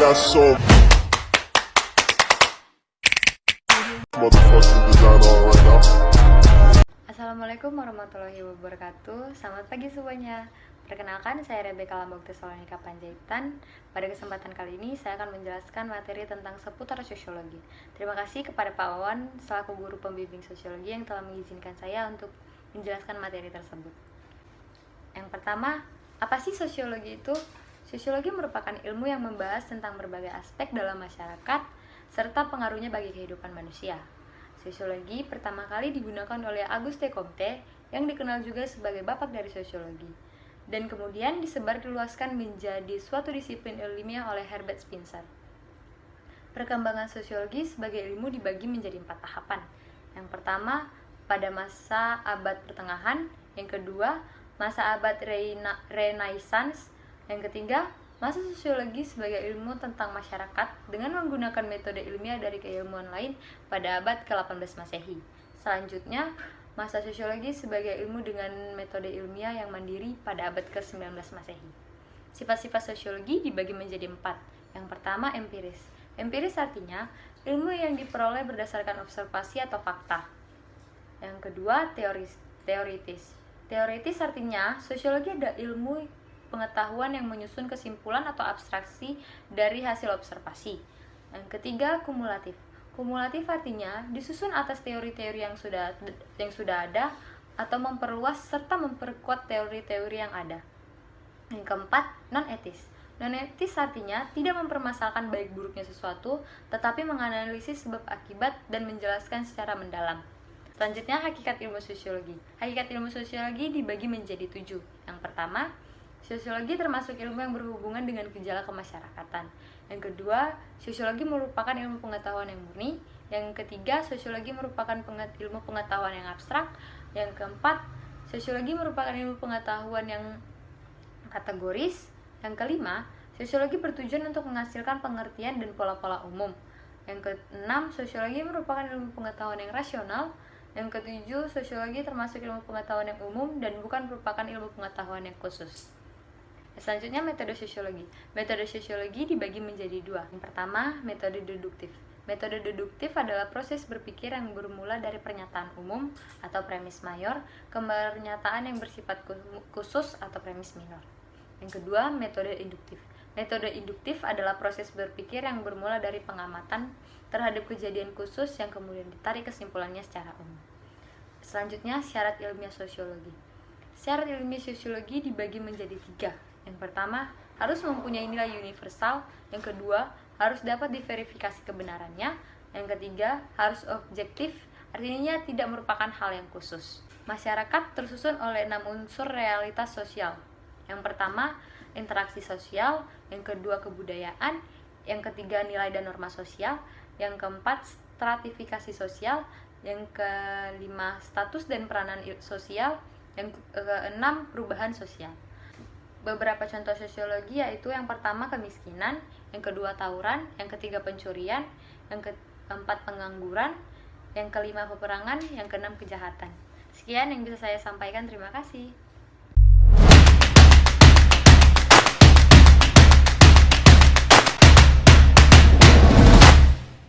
got so motherfucking design on right now. Assalamualaikum warahmatullahi wabarakatuh. Selamat pagi semuanya. Perkenalkan, saya Rebecca Lambok Tesalonika Panjaitan. Pada kesempatan kali ini saya akan menjelaskan materi tentang seputar sosiologi. Terima kasih kepada Pak Wawan selaku guru pembimbing sosiologi yang telah mengizinkan saya untuk menjelaskan materi tersebut. Yang pertama, apa sih sosiologi itu? Sosiologi merupakan ilmu yang membahas tentang berbagai aspek dalam masyarakat serta pengaruhnya bagi kehidupan manusia. Sosiologi pertama kali digunakan oleh Auguste Comte yang dikenal juga sebagai bapak dari sosiologi, dan kemudian disebarluaskan menjadi suatu disiplin ilmiah oleh Herbert Spencer. Perkembangan sosiologi sebagai ilmu dibagi menjadi 4 tahapan. Yang pertama, pada masa abad pertengahan. Yang kedua, masa abad Renaissance. Yang ketiga, masa sosiologi sebagai ilmu tentang masyarakat dengan menggunakan metode ilmiah dari keilmuan lain pada abad ke-18 Masehi. Selanjutnya, masa sosiologi sebagai ilmu dengan metode ilmiah yang mandiri pada abad ke-19 Masehi. Sifat-sifat sosiologi dibagi menjadi 4. Yang pertama, empiris. Empiris artinya ilmu yang diperoleh berdasarkan observasi atau fakta. Yang kedua, teoritis. Teoritis artinya sosiologi adalah ilmu pengetahuan yang menyusun kesimpulan atau abstraksi dari hasil observasi. Yang ketiga, kumulatif. Kumulatif artinya disusun atas teori-teori yang sudah ada atau memperluas serta memperkuat teori-teori yang ada. Yang keempat, non-etis. Non-etis artinya tidak mempermasalahkan baik buruknya sesuatu, tetapi menganalisis sebab akibat dan menjelaskan secara mendalam. Selanjutnya, hakikat ilmu sosiologi. Hakikat ilmu sosiologi dibagi menjadi 7. Yang pertama, sosiologi termasuk ilmu yang berhubungan dengan gejala kemasyarakatan. Yang kedua, sosiologi merupakan ilmu pengetahuan yang murni. Yang ketiga, sosiologi merupakan ilmu pengetahuan yang abstrak. Yang keempat, sosiologi merupakan ilmu pengetahuan yang kategoris. Yang kelima, sosiologi bertujuan untuk menghasilkan pengertian dan pola-pola umum. Yang keenam, sosiologi merupakan ilmu pengetahuan yang rasional. Yang ketujuh, sosiologi termasuk ilmu pengetahuan yang umum dan bukan merupakan ilmu pengetahuan yang khusus. Selanjutnya, metode sosiologi. Metode sosiologi dibagi menjadi 2. Yang pertama, metode deduktif. Metode deduktif adalah proses berpikir yang bermula dari pernyataan umum atau premis mayor ke pernyataan yang bersifat khusus atau premis minor. Yang kedua, metode induktif. Metode induktif adalah proses berpikir yang bermula dari pengamatan terhadap kejadian khusus yang kemudian ditarik kesimpulannya secara umum. Selanjutnya, syarat ilmiah sosiologi. Syarat ilmiah sosiologi dibagi menjadi 3. Yang pertama, harus mempunyai nilai universal. Yang kedua, harus dapat diverifikasi kebenarannya. Yang ketiga, harus objektif, artinya tidak merupakan hal yang khusus. Masyarakat tersusun oleh 6 unsur realitas sosial. Yang pertama, interaksi sosial. Yang kedua, kebudayaan. Yang ketiga, nilai dan norma sosial. Yang keempat, stratifikasi sosial. Yang kelima, status dan peranan sosial. Yang keenam, perubahan sosial. Beberapa contoh sosiologi yaitu yang pertama kemiskinan, yang kedua tawuran, yang ketiga pencurian, yang keempat pengangguran, yang kelima peperangan, yang keenam kejahatan. Sekian yang bisa saya sampaikan, terima kasih.